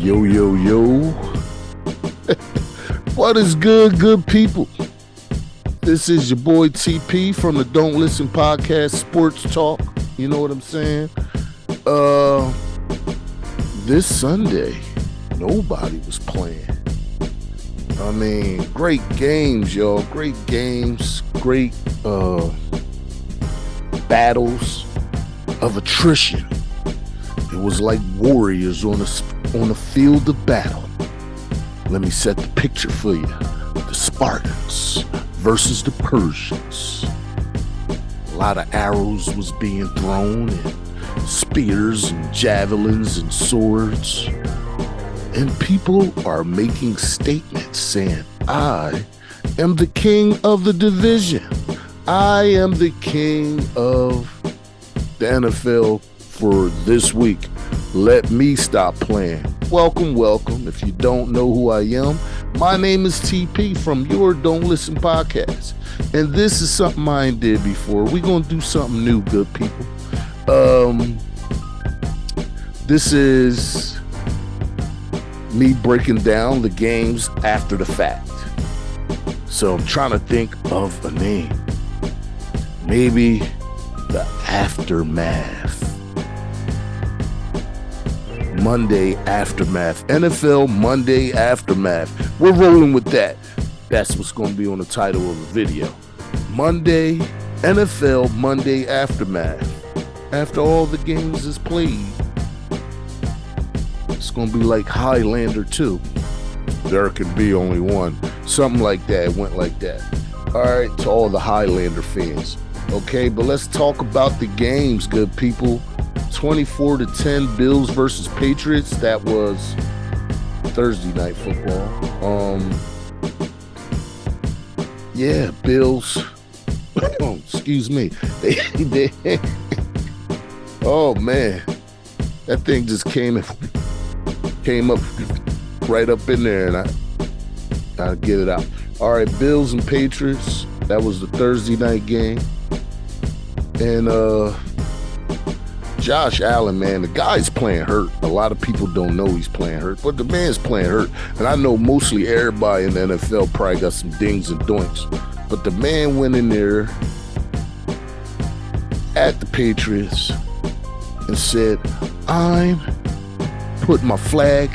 Yo, yo, yo. What is good people? This is your boy TP from the Don't Listen Podcast Sports Talk. You know what I'm saying? This Sunday, nobody was playing. I mean, great games, y'all. Great games. Great battles of attrition. It was like warriors on a field of battle. Let me set the picture for you. The Spartans versus the Persians. A lot of arrows was being thrown, and spears and javelins and swords. And people are making statements saying, I am the king of the division. I am the king of the NFL for this week. Let me stop playing. Welcome. If you don't know who I am, my name is TP from your Don't Listen Podcast. And this is something I ain't did before. We're going to do something new, good people. This is me breaking down the games after the fact. So I'm trying to think of a name. Maybe the Aftermath. Monday Aftermath. NFL Monday Aftermath. We're rolling with that. That's what's going to be on the title of the video. NFL Monday Aftermath. After all the games is played, it's going to be like Highlander 2. There can be only one. Something like that. It went like that. All right, to all the Highlander fans. Okay, but let's talk about the games, good people. 24-10 Bills versus Patriots. That was Thursday night football. Yeah, Bills. Excuse me. They oh man, that thing just came up right up in there, and I'll get it out. All right, Bills and Patriots. That was the Thursday night game, and Josh Allen, man, the guy's playing hurt. A lot of people don't know he's playing hurt, but the man's playing hurt. And I know mostly everybody in the NFL probably got some dings and doinks. But the man went in there at the Patriots and said, I'm putting my flag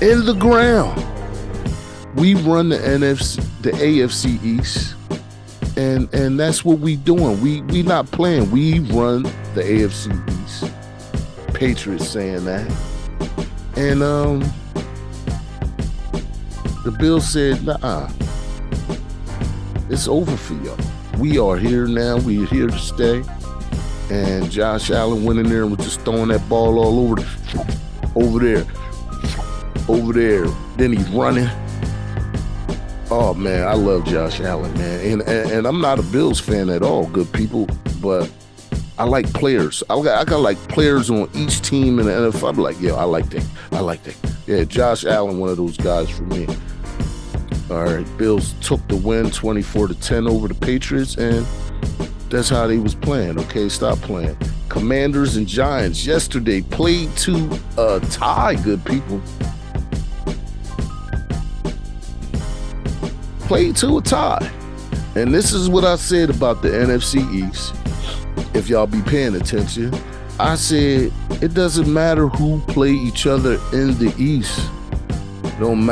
in the ground. We run the AFC East. And that's what we doing. We not playing. We run the AFC East. Patriots saying that. And the Bills said, nah, it's over for y'all. We are here now. We're here to stay. And Josh Allen went in there and was just throwing that ball all over there. Then he's running. Oh man, I love Josh Allen, man, and I'm not a Bills fan at all, good people, but I like players. I got like players on each team in the NFL. I'm like, yo, I like that. Yeah, Josh Allen, one of those guys for me. All right, Bills took the win, 24-10 over the Patriots, and that's how they was playing. Okay, stop playing. Commanders and Giants yesterday played to a tie, good people. Played to a tie. And this is what I said about the NFC East. If y'all be paying attention, I said it doesn't matter who play each other in the East. It don't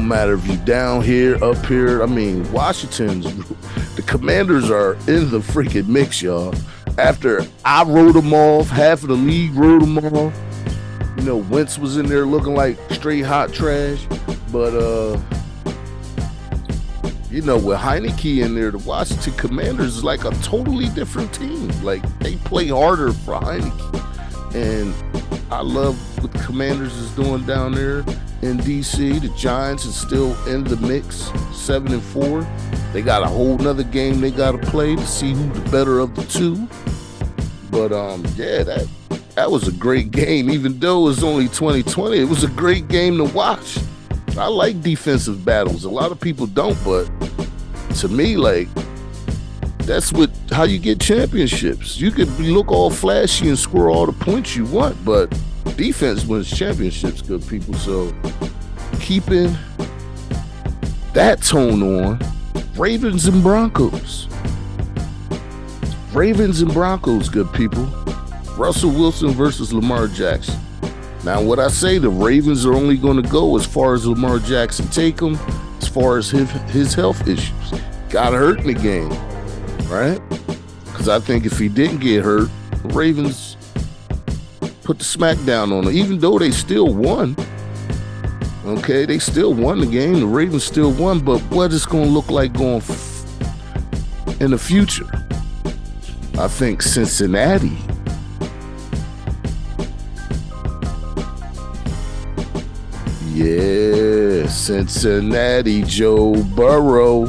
matter if you down here, up here. I mean, the Commanders are in the freaking mix, y'all. After I wrote them off, half of the league wrote them off. You know, Wentz was in there looking like straight hot trash. But you know, with Heineke in there, the Washington Commanders is like a totally different team. Like, they play harder for Heineke. And I love what the Commanders is doing down there in D.C. The Giants is still in the mix, 7-4. They got a whole nother game they got to play to see who's the better of the two. But, yeah, that was a great game. Even though it was only 2020, it was a great game to watch. I like defensive battles. A lot of people don't, but to me, like, that's how you get championships. You could look all flashy and score all the points you want, but defense wins championships, good people. So keeping that tone on, Ravens and Broncos. Ravens and Broncos, good people. Russell Wilson versus Lamar Jackson. Now, what I say, the Ravens are only going to go as far as Lamar Jackson take them, as far as his health issues. Got hurt in the game, right? Because I think if he didn't get hurt, the Ravens put the smackdown on him, even though they still won. Okay, they still won the game. The Ravens still won, but what it's going to look like going in the future? I think Cincinnati. Yeah, Cincinnati, Joe Burrow.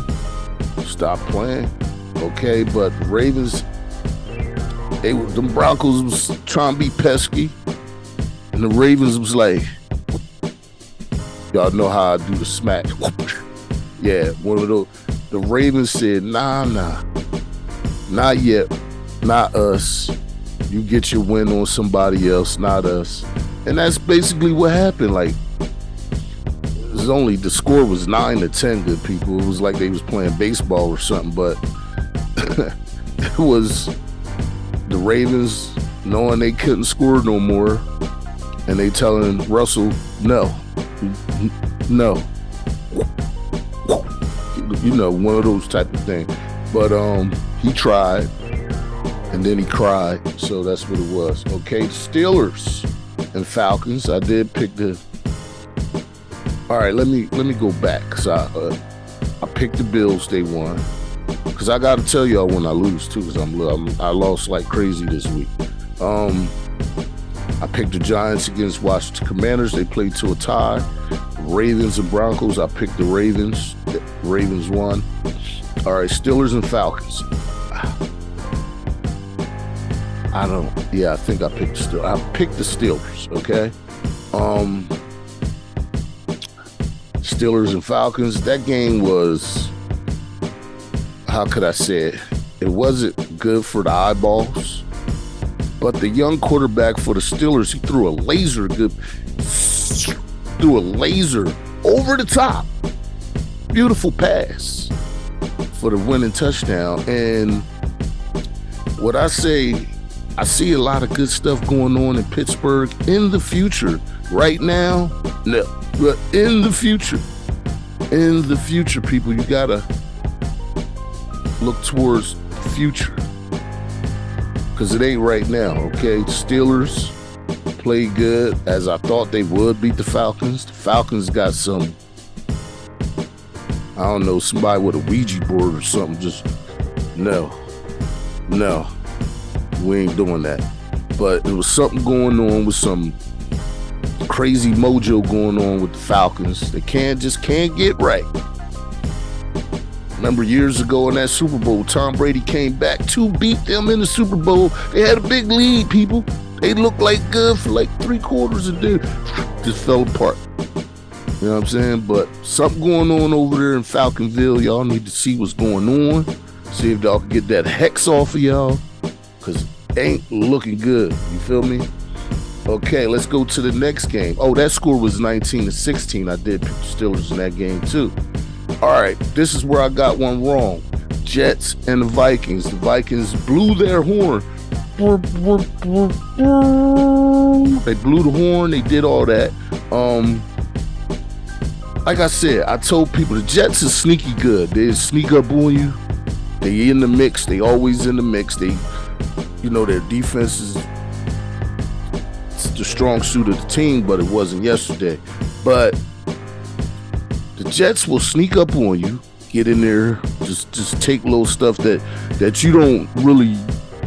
Stop playing. Okay, but Ravens, the Broncos was trying to be pesky, and the Ravens was like, y'all know how I do the smack. Yeah, one of those. The Ravens said, nah, not yet, not us. You get your win on somebody else, not us. And that's basically what happened. Like, the score was 9-10, good people. It was like they was playing baseball or something, but it was the Ravens knowing they couldn't score no more, and they telling Russell, no, you know, one of those type of things. But he tried, and then he cried, so that's what it was. Okay, Steelers and Falcons. I did pick the. All right, let me go back, because I picked the Bills. They won. Because I got to tell y'all when I lose too, because I lost like crazy this week. I picked the Giants against Washington Commanders. They played to a tie. Ravens and Broncos. I picked the Ravens. The Ravens won. All right, Steelers and Falcons. I think I picked the Steelers. I picked the Steelers. Okay. Steelers and Falcons. That game was, how could I say it? It wasn't good for the eyeballs, but the young quarterback for the Steelers, he threw a laser over the top. Beautiful pass for the winning touchdown. And what I say, I see a lot of good stuff going on in Pittsburgh in the future. Right now, no. But in the future, people, you gotta look towards the future, because it ain't right now. Okay, Steelers played good, as I thought they would beat the Falcons. The Falcons got some, I don't know, somebody with a Ouija board or something. Just no, we ain't doing that. But there was something going on with some crazy mojo going on with the Falcons. They can't get right. Remember years ago in that Super Bowl, Tom Brady came back to beat them in the Super Bowl. They had a big lead, people. They looked like good for like 3/4 and then just fell apart. You know what I'm saying? But something going on over there in Falconville. Y'all need to see what's going on. See if y'all can get that hex off of y'all, because it ain't looking good. You feel me? Okay, let's go to the next game. Oh, that score was 19-16. I did pick the Steelers in that game too. All right, this is where I got one wrong. Jets and the Vikings. The Vikings blew their horn. They blew the horn. They did all that. Like I said, I told people the Jets are sneaky good. They sneak up on you. They in the mix. They always in the mix. They, you know, their defense is the strong suit of the team, but it wasn't yesterday. But the Jets will sneak up on you, get in there, just take little stuff that you don't really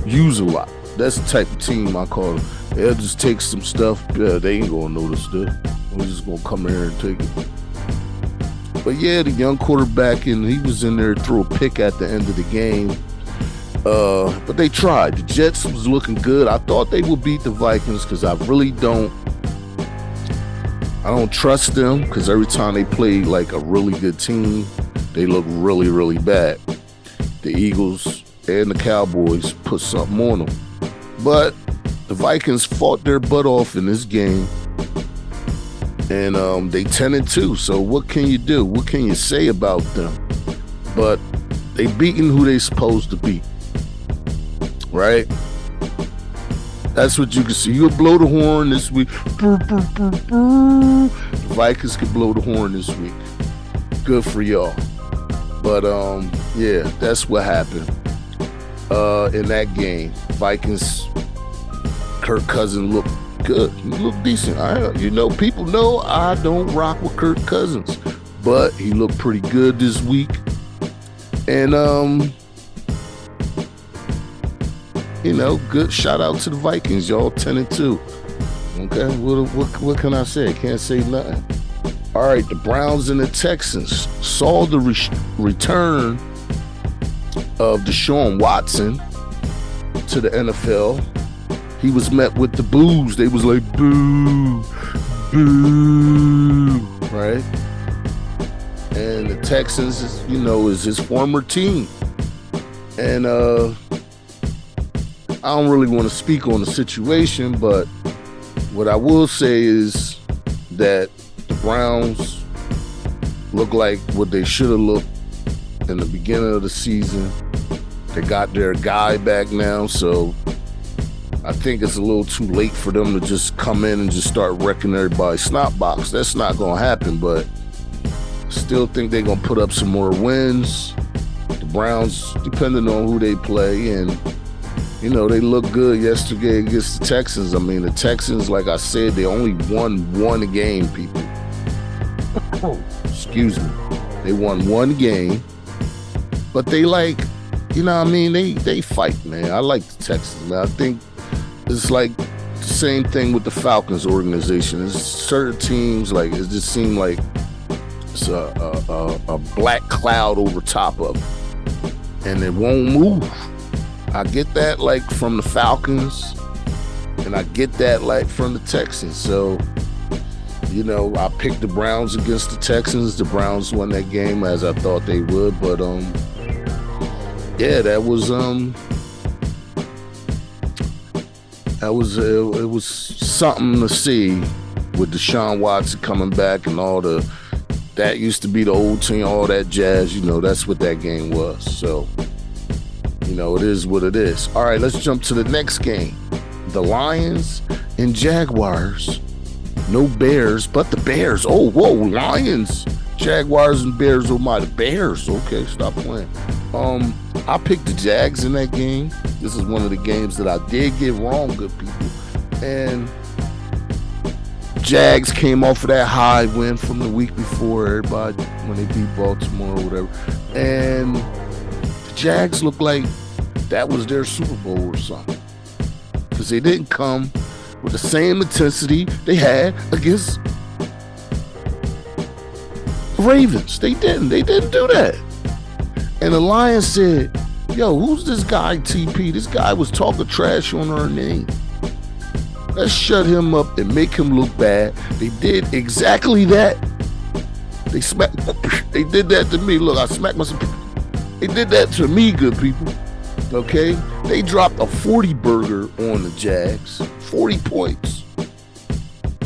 use a lot. That's the type of team I call them. They'll just take some stuff. Yeah, they ain't gonna notice that. We're just gonna come here and take it. But yeah, the young quarterback, and he was in there, threw a pick at the end of the game. But they tried. The Jets was looking good. I thought they would beat the Vikings, because I really don't trust them, because every time they play like a really good team, they look really, really bad. The Eagles and the Cowboys put something on them. But The Vikings fought their butt off in this game, and they 10-2. So what can you do? What can you say about them? But they beating who they supposed to beat, right? That's what you can see. You'll blow the horn this week. The Vikings can blow the horn this week. Good for y'all. But yeah, that's what happened in that game. Vikings, Kirk Cousins looked good. He looked decent. People know I don't rock with Kirk Cousins, but he looked pretty good this week. And good shout out to the Vikings, y'all. 10-2. Okay, what can I say? Can't say nothing. All right, the Browns and the Texans saw the return of Deshaun Watson to the NFL. He was met with the boos. They was like, boo, boo, right? And the Texans, is his former team. And I don't really want to speak on the situation, but what I will say is that the Browns look like what they should have looked in the beginning of the season. They got their guy back now, so I think it's a little too late for them to just come in and just start wrecking everybody's snot box. That's not going to happen, but still think they're going to put up some more wins. The Browns, depending on who they play, and they look good yesterday against the Texans. I mean, the Texans, like I said, they only won one game, people. Excuse me. They won one game, but they they fight, man. I like the Texans, man. I think it's like the same thing with the Falcons organization. There's certain teams, like, it just seemed like it's a black cloud over top of it, and it won't move. I get that, like, from the Falcons, and I get that, like, from the Texans. So, I picked the Browns against the Texans. The Browns won that game as I thought they would, but yeah, it was something to see with Deshaun Watson coming back and all that used to be the old team, all that jazz. That's what that game was. So, it is what it is. All right, let's jump to the next game. The Lions and Jaguars. No Bears, but the Bears. Oh, whoa, Lions, Jaguars, and Bears. Oh, my, the Bears. Okay, stop playing. I picked the Jags in that game. This is one of the games that I did get wrong, good people. And Jags came off of that high win from the week before, everybody, when they beat Baltimore or whatever. And the Jags looked like that was their Super Bowl or something, because they didn't come with the same intensity they had against the Ravens. They didn't do that. And the Lions said, yo, who's this guy, TP? This guy was talking trash on our name. Let's shut him up and make him look bad. They did exactly that. They did that to me. Look, I smacked myself. They did that to me, good people. Okay? They dropped a 40 burger on the Jags. 40 points.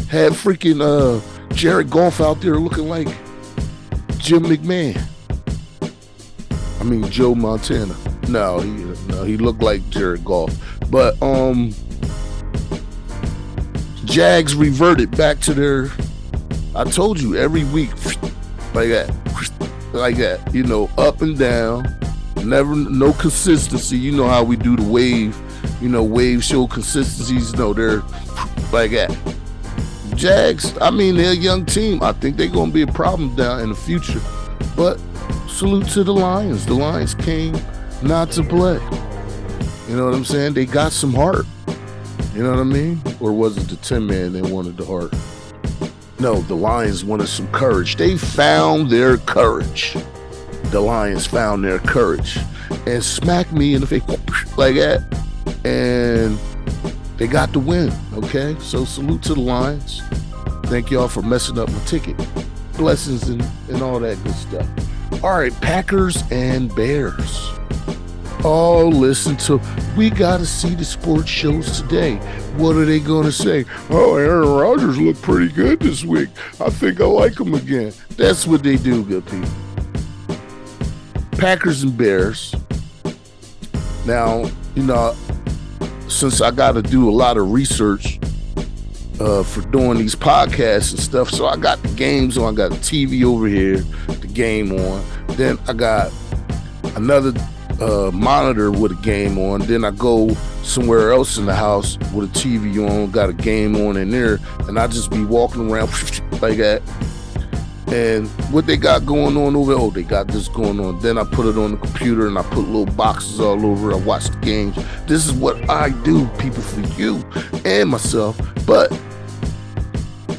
Had freaking Jared Goff out there looking like Jim McMahon. I mean, Joe Montana. No, he looked like Jared Goff. But Jags reverted back to their, I told you, every week, like that, up and down, never, no consistency. You know how we do the wave, wave show consistencies, they're like that. Jags, they're a young team. I think they're going to be a problem down in the future. But salute to the Lions. The Lions came not to play. You know what I'm saying? They got some heart. You know what I mean? Or was it the 10-man they wanted the heart? No, the Lions wanted some courage. They found their courage. The Lions found their courage and smacked me in the face like that. And they got the win, okay? So salute to the Lions. Thank y'all for messing up my ticket. Blessings and all that good stuff. All right, Packers and Bears. Oh, listen to, we got to see the sports shows today. What are they going to say? Oh, Aaron Rodgers looked pretty good this week. I think I like him again. That's what they do, good people. Packers and Bears. Now, since I got to do a lot of research for doing these podcasts and stuff, so I got the games on. I got the TV over here, the game on. Then I got another monitor with a game on. Then I go somewhere else in the house with a TV on, got a game on in there, and I just be walking around like that. And what they got going on over there, oh, they got this going on. Then I put it on the computer and I put little boxes all over. I watch the games. This is what I do, people, for you and myself. But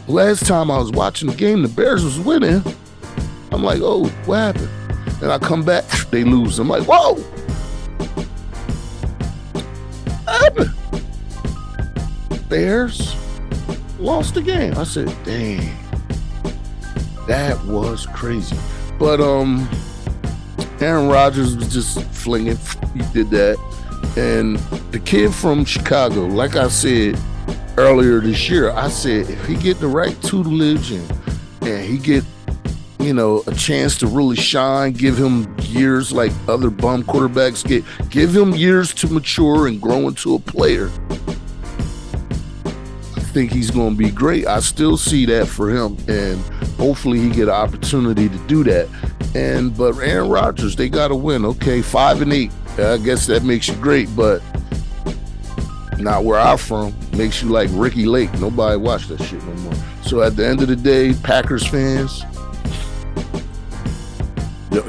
last time I was watching the game, the Bears was winning. I'm like, oh, what happened? And I come back, they lose. I'm like, whoa! What happened? Bears lost the game. I said, dang. That was crazy. But Aaron Rodgers was just flinging. He did that. And the kid from Chicago, like I said earlier this year, I said if he get the right tutelage and he get, a chance to really shine, give him years like other bum quarterbacks get, give him years to mature and grow into a player. I think he's going to be great. I still see that for him, and hopefully he get an opportunity to do that. But Aaron Rodgers, they got to win. Okay, 5-8. I guess that makes you great, but not where I'm from. Makes you like Ricky Lake. Nobody watch that shit no more. So at the end of the day, Packers fans,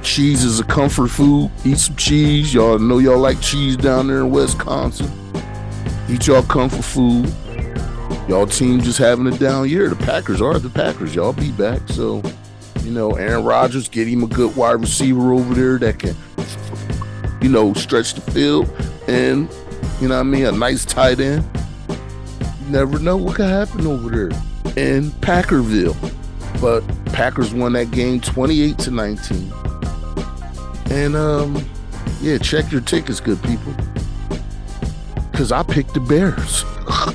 cheese is a comfort food. Eat some cheese. Y'all know y'all like cheese down there in Wisconsin. Eat y'all comfort food. Y'all team just having a down year. The Packers are the Packers. Y'all be back. So, Aaron Rodgers, get him a good wide receiver over there that can, stretch the field. And, a nice tight end. You never know what could happen over there in Packerville. But Packers won that game 28-19. And, check your tickets, good people. Because I picked the Bears. I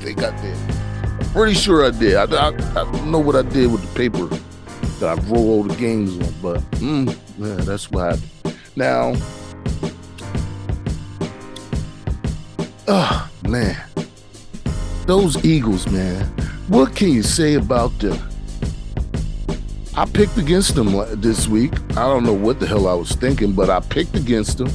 think I did. I'm pretty sure I did. I don't know what I did with the paper that I wrote all the games on, but that's what happened. Now, man, those Eagles, man, what can you say about them? I picked against them this week. I don't know what the hell I was thinking, but I picked against them.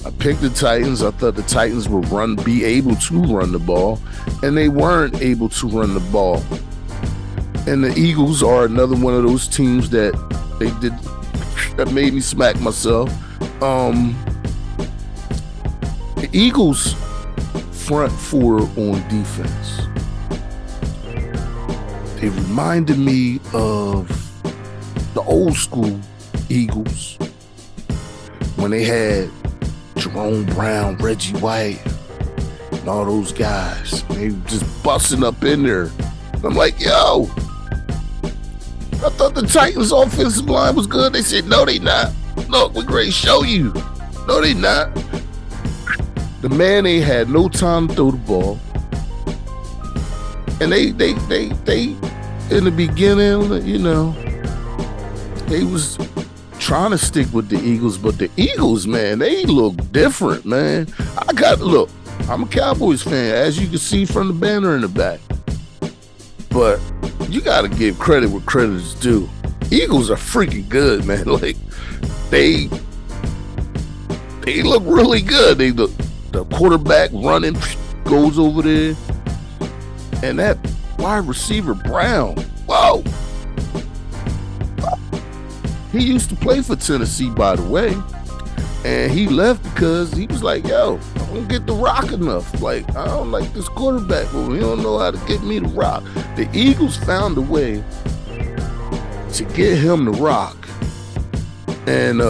I picked the Titans. I thought the Titans would be able to run the ball, and they weren't able to run the ball. And the Eagles are another one of those teams that made me smack myself. The Eagles front four on defense, they reminded me of the old school Eagles when they had Jerome Brown, Reggie White, and all those guys. They were just busting up in there. I'm like, yo, I thought the Titans' offensive line was good. They said, no, they not. Look, we're going to show you. No, they not. The man ain't had no time to throw the ball. And they in the beginning, they was trying to stick with the Eagles, but the Eagles, man, they look different, man. I'm a Cowboys fan, as you can see from the banner in the back. But you got to give credit where credit is due. Eagles are freaking good, man. Like, they look really good. The quarterback running goes over there. And that wide receiver, Brown, whoa. He used to play for Tennessee, by the way. And he left because he was like, yo, I don't get the rock enough. Like, I don't like this quarterback, but he don't know how to get me the rock. The Eagles found a way to get him the rock. And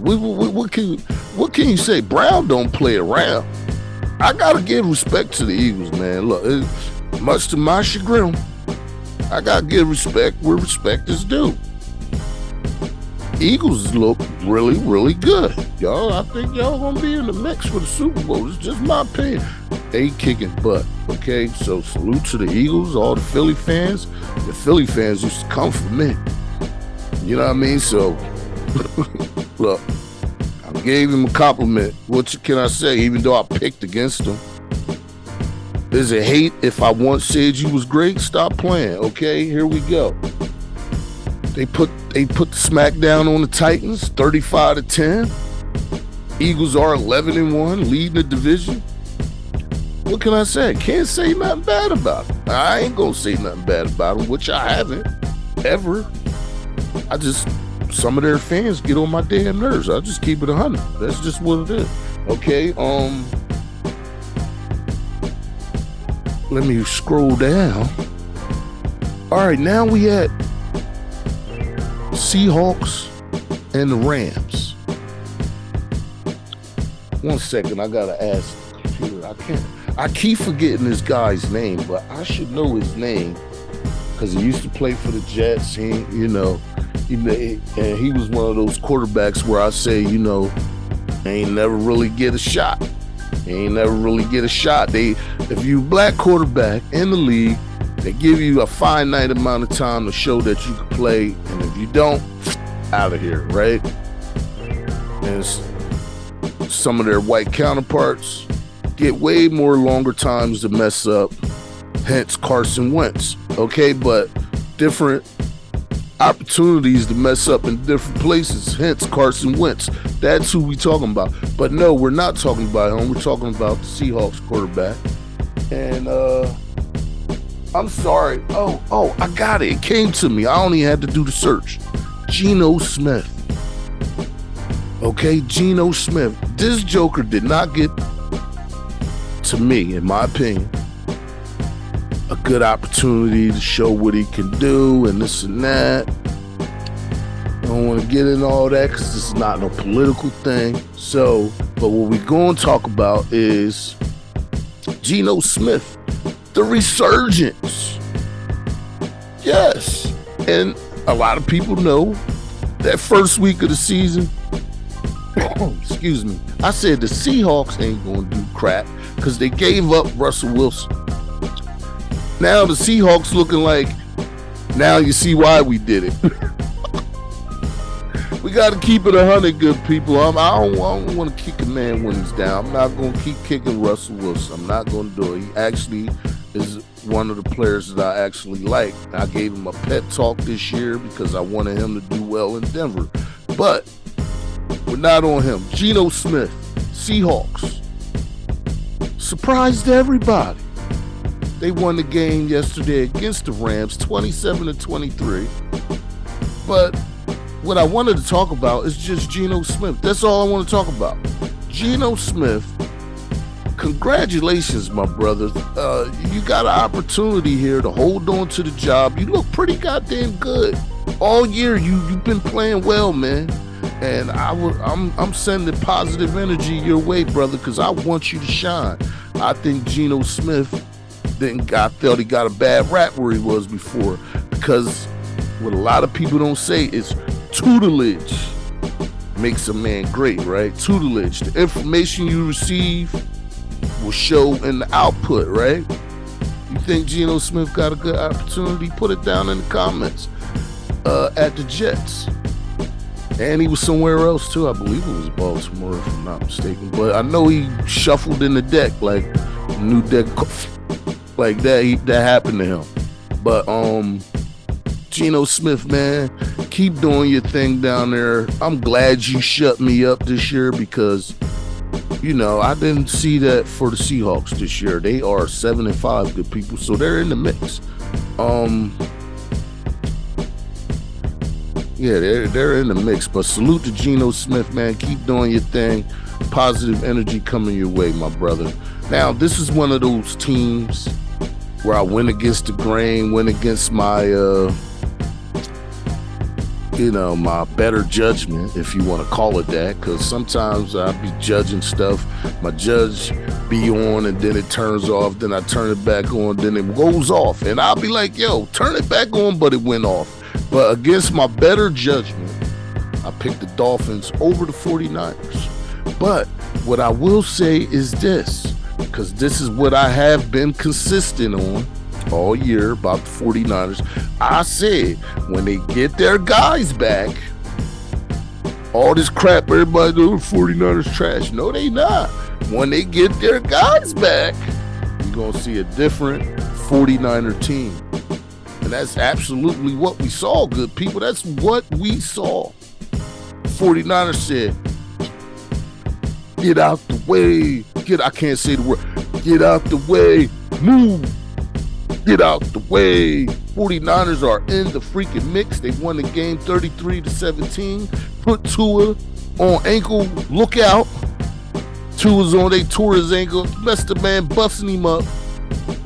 what can you say? Brown don't play around. I gotta give respect to the Eagles, man. Look, much to my chagrin, I gotta give respect where respect is due. Eagles look really, really good. Y'all, I think y'all gonna be in the mix for the Super Bowl. It's just my opinion. They kicking butt, okay? So salute to the Eagles, all the Philly fans. The Philly fans used to come for me. You know what I mean? So, look, I gave him a compliment. What can I say? Even though I picked against him. Is it hate if I once said you was great? Stop playing, okay? Here we go. They put the smackdown on the Titans, 35-10. Eagles are 11-1, leading the division. What can I say? Can't say nothing bad about them. I ain't gonna say nothing bad about them, which I haven't ever. Some of their fans get on my damn nerves. I just keep it 100. That's just what it is. Okay. Let me scroll down. All right, now we at Seahawks and the Rams. 1 second, I gotta ask the computer. I keep forgetting this guy's name, but I should know his name because he used to play for the Jets. And he was one of those quarterbacks where I say, ain't never really get a shot. If you black quarterback in the league, they give you a finite amount of time to show that you can play, and if you don't, out of here, right? And some of their white counterparts get way more longer times to mess up, hence Carson Wentz, okay? But different opportunities to mess up in different places, hence Carson Wentz. That's who we talking about. But no, we're not talking about him. We're talking about the Seahawks quarterback. And I'm sorry. Oh, I got it. It came to me. I only had to do the search. Geno Smith. Okay, Geno Smith. This joker did not get, to me, in my opinion, a good opportunity to show what he can do and this and that. I don't want to get into all that because this is not no political thing. So, but what we're going to talk about is Geno Smith, the resurgence. Yes. And a lot of people know that first week of the season, excuse me, I said the Seahawks ain't going to do crap because they gave up Russell Wilson. Now the Seahawks looking like, now you see why we did it. We got to keep it 100, good people. I don't want to kick a man when he's down. I'm not going to keep kicking Russell Wilson. I'm not going to do it. He actually is one of the players that I actually like. I gave him a pep talk this year because I wanted him to do well in Denver. But we're not on him. Geno Smith, Seahawks, surprised everybody. They won the game yesterday against the Rams, 27-23. But what I wanted to talk about is just Geno Smith. That's all I want to talk about. Geno Smith, congratulations, my brother. You got an opportunity here to hold on to the job. You look pretty goddamn good. All year, you've been playing well, man. And I'm sending positive energy your way, brother, because I want you to shine. I think Geno Smith I felt he got a bad rap where he was before, because what a lot of people don't say is tutelage makes a man great, right? Tutelage, the information you receive will show in the output, right? You think Geno Smith got a good opportunity? Put it down in the comments. At the Jets, and he was somewhere else too. I believe it was Baltimore, if I'm not mistaken, but I know he shuffled in the deck, like new deck like that. That happened to him. But Geno Smith, man, keep doing your thing down there. I'm glad you shut me up this year because, I didn't see that for the Seahawks this year. They are 7-5, good people, so they're in the mix. Yeah, they're in the mix. But salute to Geno Smith, man. Keep doing your thing. Positive energy coming your way, my brother. Now, this is one of those teams where I went against the grain, went against my, my better judgment, if you want to call it that, because sometimes I be judging stuff. My judge be on, and then it turns off. Then I turn it back on, then it goes off. And I'll be like, yo, turn it back on, but it went off. But against my better judgment, I picked the Dolphins over the 49ers. But what I will say is this, because this is what I have been consistent on all year about the 49ers. I said, when they get their guys back, all this crap everybody doing, 49ers trash. No, they not. When they get their guys back, you're going to see a different 49er team. And that's absolutely what we saw, good people. That's what we saw. 49ers said, get out the way. I can't say the word. Get out the way. Move. Get out the way. 49ers are in the freaking mix. They won the game 33-17. Put Tua on ankle lookout. Tua's on, they tore his ankle. Lester man busting him up.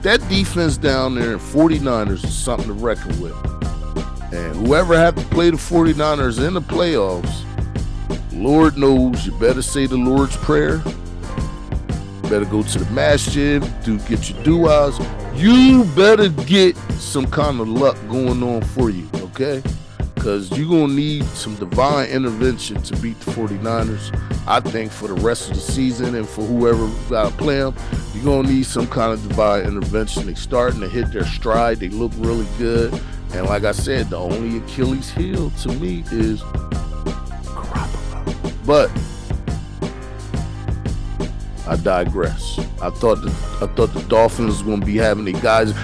That defense down there in 49ers is something to reckon with. And whoever have to play the 49ers in the playoffs, Lord knows you better say the Lord's Prayer. You better go to the masjid, get your du'as. You better get some kind of luck going on for you, okay? Because you're going to need some divine intervention to beat the 49ers. I think for the rest of the season and for whoever got to play them, you're going to need some kind of divine intervention. They're starting to hit their stride. They look really good. And like I said, the only Achilles heel to me is Garoppolo. But I digress. I thought the Dolphins was going to be having the guys.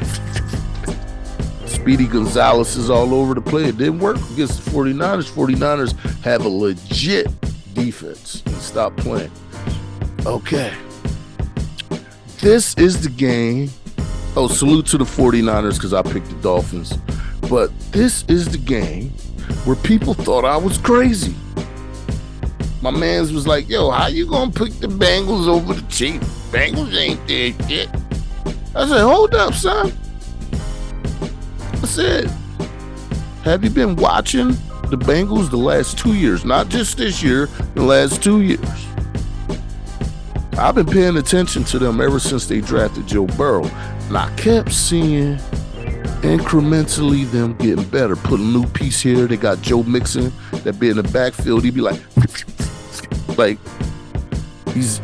Speedy Gonzalez is all over the place. It didn't work against the 49ers. 49ers have a legit defense. And stop playing. Okay. This is the game. Oh, salute to the 49ers because I picked the Dolphins. But this is the game where people thought I was crazy. My mans was like, yo, how you gonna pick the Bengals over the Chiefs? Bengals ain't there yet. I said, hold up, son. I said, have you been watching the Bengals the last 2 years? Not just this year, the last 2 years. I've been paying attention to them ever since they drafted Joe Burrow. And I kept seeing incrementally them getting better. Put a new piece here. They got Joe Mixon that be in the backfield. He'd be like he's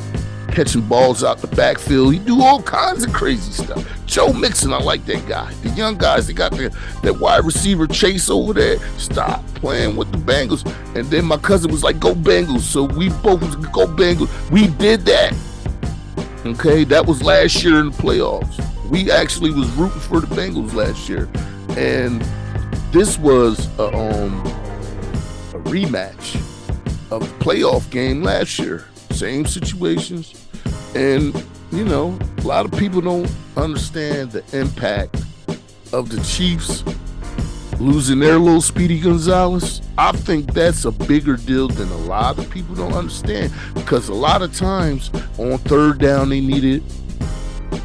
catching balls out the backfield. He do all kinds of crazy stuff. Joe Mixon, I like that guy. The young guys, they got that wide receiver Chase over there. Stop playing with the Bengals. And then my cousin was like, go Bengals. So we both was go Bengals. We did that. Okay, that was last year in the playoffs. We actually was rooting for the Bengals last year. And this was a rematch of the playoff game last year. Same situations. And, you know, a lot of people don't understand the impact of the Chiefs losing their little Speedy Gonzalez. I think that's a bigger deal than a lot of people don't understand, because a lot of times on third down they needed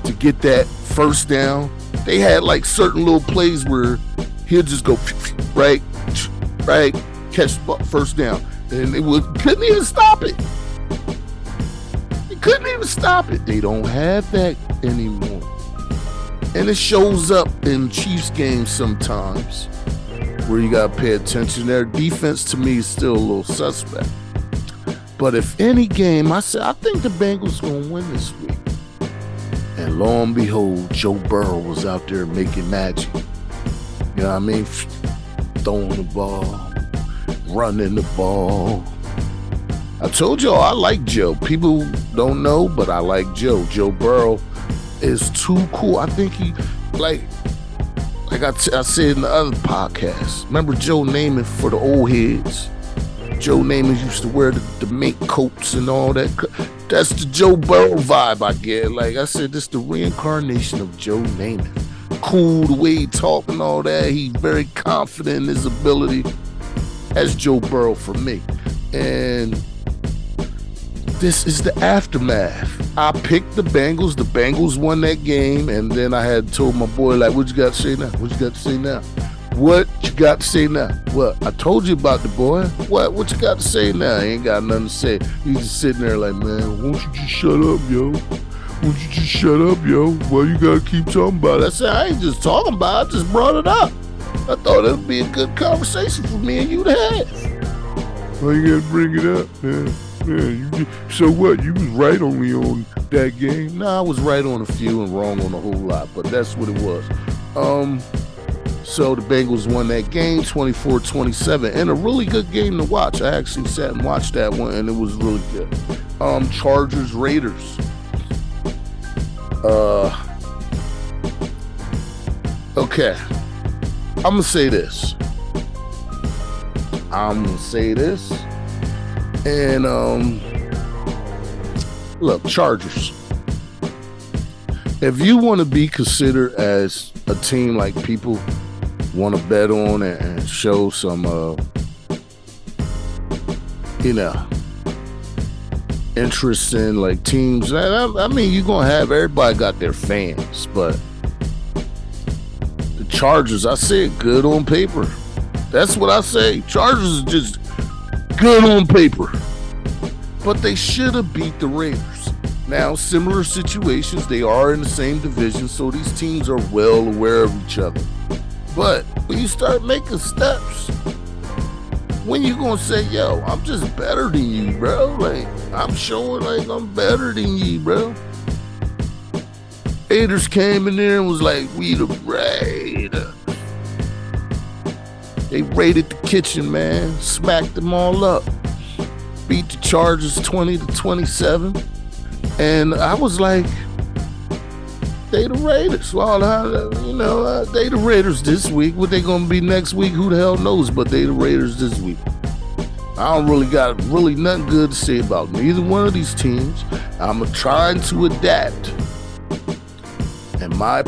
to get that first down. They had like certain little plays where he'll just go right, catch the first down, and couldn't even stop it. Couldn't even stop it. They don't have that anymore. And it shows up in Chiefs games sometimes where you got to pay attention. Their defense to me is still a little suspect. But if any game, I think the Bengals going to win this week. And lo and behold, Joe Burrow was out there making magic. You know what I mean? Throwing the ball, running the ball. I told y'all I like Joe. People don't know, but I like Joe. Joe Burrow is too cool. I think he, like I said in the other podcast, remember Joe Namath for the old heads? Joe Namath used to wear the mink coats and all that. That's the Joe Burrow vibe I get. Like I said, this is the reincarnation of Joe Namath. Cool, the way he talk and all that. He's very confident in his ability. That's Joe Burrow for me. And this is the aftermath. I picked the Bengals. The Bengals won that game. And then I had told my boy, like, what you got to say now? What you got to say now? What you got to say now? What? I told you about the boy. What you got to say now? I ain't got nothing to say. He's just sitting there like, man, won't you just shut up, yo? Won't you just shut up, yo? Why you got to keep talking about it? I said, I ain't just talking about it. I just brought it up. I thought it would be a good conversation for me and you to have. Why you gotta bring it up? So what? You was right only on that game? Nah, I was right on a few and wrong on a whole lot, but that's what it was. So the Bengals won that game 24-27, and a really good game to watch. I actually sat and watched that one, and it was really good. Chargers, Raiders. Okay. I'm gonna say this. And look, Chargers. If you want to be considered as a team like people want to bet on and show some, interest in like teams, I mean, you're gonna have everybody got their fans, but the Chargers, I say it good on paper. That's what I say. Chargers is just good on paper, but they should have beat the Raiders. Now, similar situations, they are in the same division, so these teams are well aware of each other. But when you start making steps, when you gonna say, yo, I'm just better than you, bro? Like, I'm showing like I'm better than you, bro. Raiders came in there and was like, we the Raiders. They raided the kitchen, man. Smacked them all up. Beat the Chargers 20-27. And I was like, they the Raiders. Well, they the Raiders this week. What they gonna be next week? Who the hell knows? But they the Raiders this week. I don't really got nothing good to say about neither one of these teams. I'm trying to adapt. And my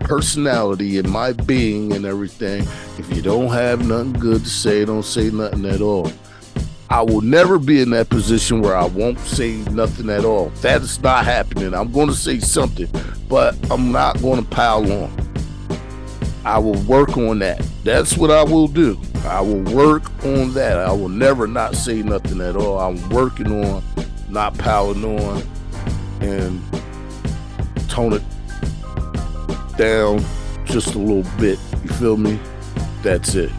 personality and my being and everything, if you don't have nothing good to say, don't say nothing at all. I will never be in that position where I won't say nothing at all. That is not happening. I'm going to say something, but I'm not going to pile on. I will work on that. That's what I will do. I will work on that. I will never not say nothing at all. I'm working on not piling on and tone it down just a little bit. You feel me? That's it.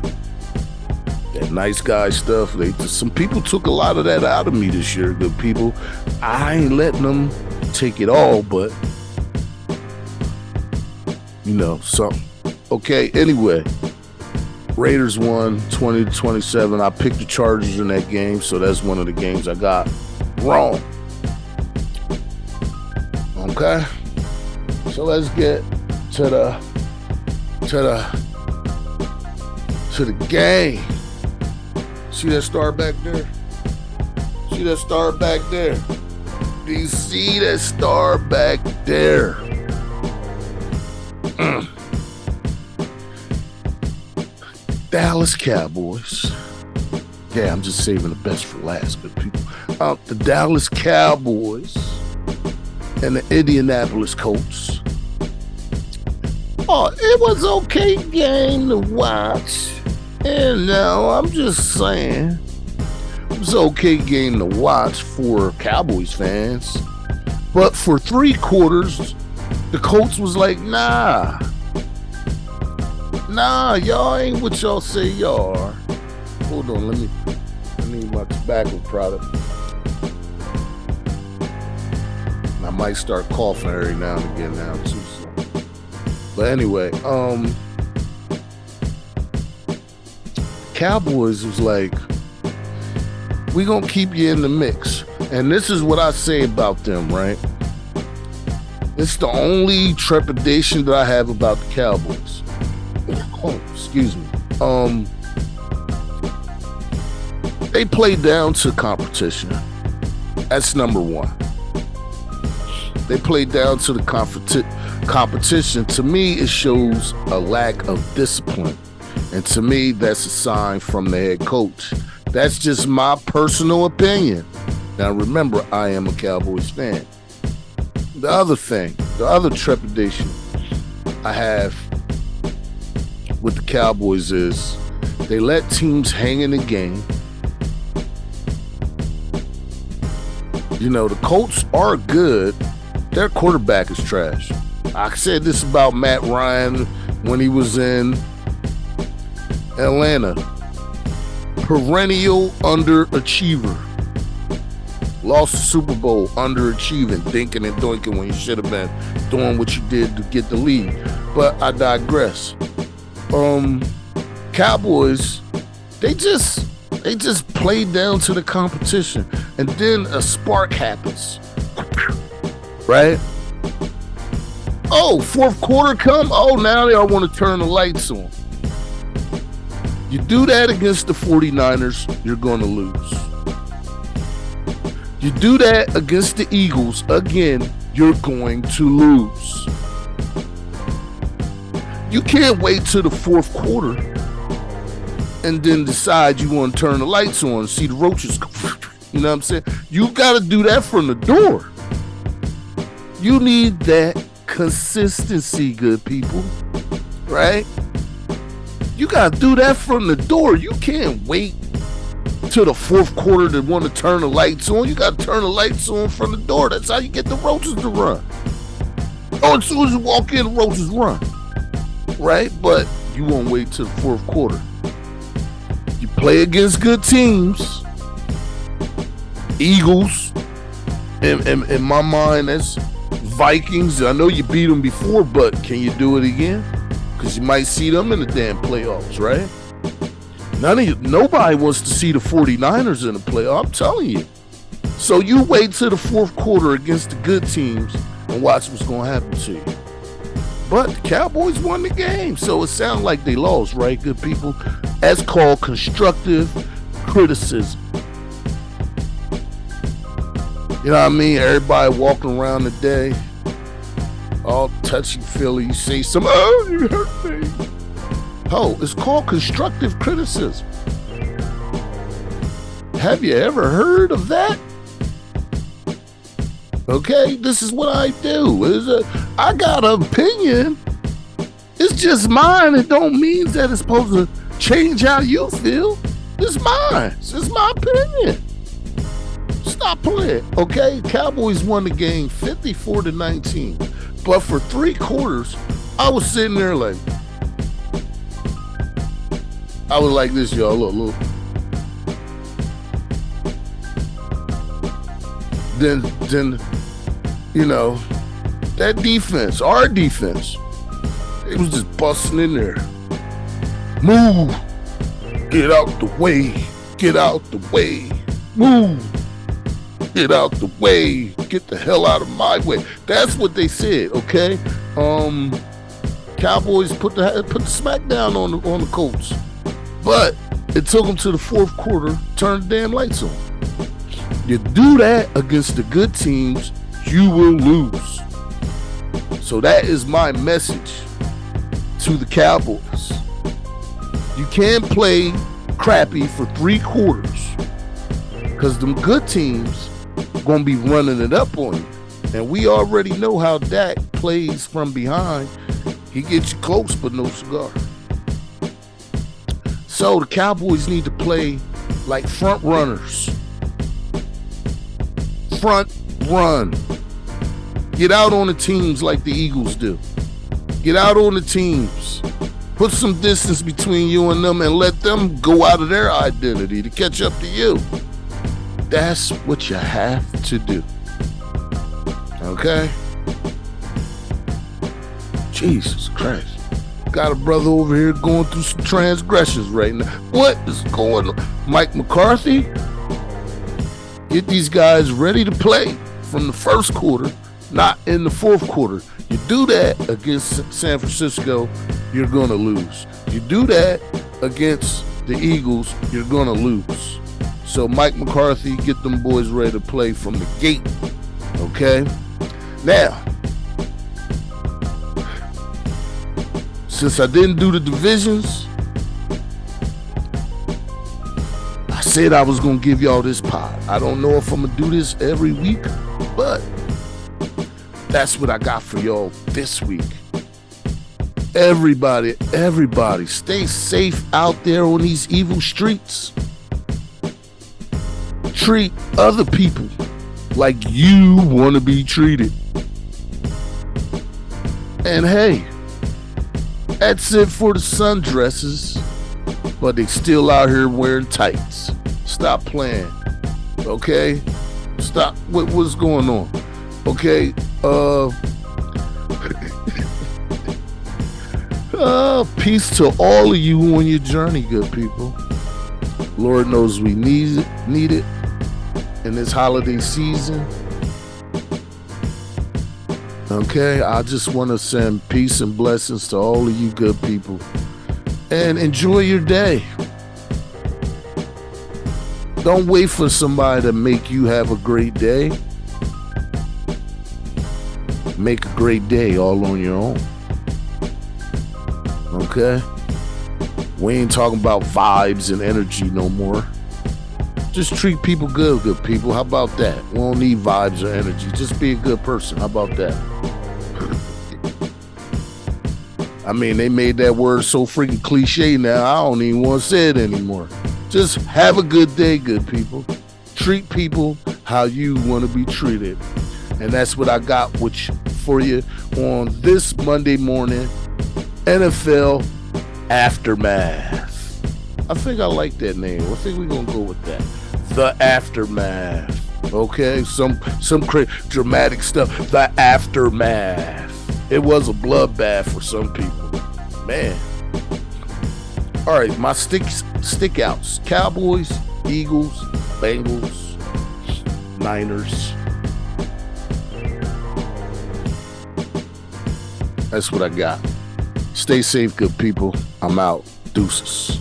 That nice guy stuff. Some people took a lot of that out of me this year. Good people. I ain't letting them take it all, but something. Okay. Anyway, Raiders won 20-27. I picked the Chargers in that game, so that's one of the games I got wrong. Okay. So let's get to the game. See that star back there? See that star back there? Do you see that star back there? Dallas Cowboys. Yeah, I'm just saving the best for last, good people. The Dallas Cowboys and the Indianapolis Colts. Oh, it was okay game to watch. And now I'm just saying, it was an okay game to watch for Cowboys fans. But for 3 quarters, the Colts was like, nah, y'all ain't what y'all say y'all are. Hold on, I need my tobacco product. I might start coughing every now and again now too. So. But anyway, Cowboys was like, we gonna keep you in the mix. And this is what I say about them, right? It's the only trepidation that I have about the Cowboys. Oh, excuse me. They play down to competition. That's number one. They play down to the competition. To me, it shows a lack of discipline. And to me, that's a sign from the head coach. That's just my personal opinion. Now, remember, I am a Cowboys fan. The other trepidation I have with the Cowboys is they let teams hang in the game. The Colts are good. Their quarterback is trash. I said this about Matt Ryan when he was in Atlanta. perennial underachiever. Lost the Super Bowl underachieving, thinking and doinking when you should have been doing what you did to get the lead. But I digress. Cowboys, they just played down to the competition, and then a spark happens, right? Oh, fourth quarter come. Oh, now they all want to turn the lights on. You do that against the 49ers, you're going to lose. You do that against the Eagles, again, you're going to lose. You can't wait till the fourth quarter and then decide you want to turn the lights on and see the roaches go. You know what I'm saying? You got to do that from the door. You need that consistency, good people, right? You got to do that from the door. You can't wait till the fourth quarter to want to turn the lights on. You got to turn the lights on from the door. That's how you get the roaches to run. Oh, as soon as you walk in, the roaches run, right? But you won't wait till the fourth quarter. You play against good teams. Eagles, in my mind, that's Vikings. I know you beat them before, but can you do it again? Because you might see them in the damn playoffs, right? Nobody wants to see the 49ers in the playoffs, I'm telling you. So you wait till the fourth quarter against the good teams and watch what's going to happen to you. But the Cowboys won the game, so it sounds like they lost, right, good people? That's called constructive criticism. You know what I mean? Everybody walking around today, all touchy-feely. You say something, oh, you hurt me. Oh, it's called constructive criticism. Have you ever heard of that? Okay, this is what I do. I got an opinion. It's just mine. It don't mean that it's supposed to change how you feel. It's mine. It's my opinion. Stop playing, okay? Cowboys won the game 54-19. But for 3 quarters, I was sitting there like, I was like this, y'all. Look. Then, you know, that defense, our defense, it was just busting in there. Move. Get out the way. Get out the way. Move. Get out the way. Get the hell out of my way. That's what they said, okay? Cowboys put the smack down on the Colts. But it took them to the fourth quarter, turn the damn lights on. You do that against the good teams, you will lose. So that is my message to the Cowboys. You can't play crappy for 3 quarters because them good teams going to be running it up on you. And we already know how Dak plays from behind. He gets you close, but no cigar. So the Cowboys need to play like front runners. Front run. Get out on the teams like the Eagles do. Get out on the teams. Put some distance between you and them and let them go out of their identity to catch up to you. That's what you have to do. Okay? Jesus Christ. Got a brother over here going through some transgressions right now. What is going on? Mike McCarthy? Get these guys ready to play from the first quarter, not in the fourth quarter. You do that against San Francisco, you're going to lose. You do that against the Eagles, you're going to lose. So Mike McCarthy, get them boys ready to play from the gate. Okay? Now, since I didn't do the divisions, I said I was going to give y'all this pod. I don't know if I'm going to do this every week, but that's what I got for y'all this week. Everybody, stay safe out there on these evil streets. Treat other people like you want to be treated. And hey, that's it for the sundresses. but they still out here wearing tights. Stop playing. Okay? Stop. What's going on? Okay? Peace to all of you on your journey, good people. Lord knows we need it in this holiday season. Okay, I just want to send peace and blessings to all of you good people. And enjoy your day. Don't wait for somebody to make you have a great day. Make a great day all on your own. Okay? We ain't talking about vibes and energy no more. Just treat people good people. How about that? We don't need vibes or energy. Just be a good person. How about that? I mean, they made that word so freaking cliche now, I don't even want to say it anymore. Just have a good day, good people. Treat people how you want to be treated. And that's what I got for you on this Monday morning, NFL Aftermath. I think I like that name. I think we're going to go with that. The Aftermath. Okay? Some dramatic stuff. The Aftermath. It was a bloodbath for some people. Man. All right, my stick outs. Cowboys, Eagles, Bengals, Niners. That's what I got. Stay safe, good people. I'm out. Deuces.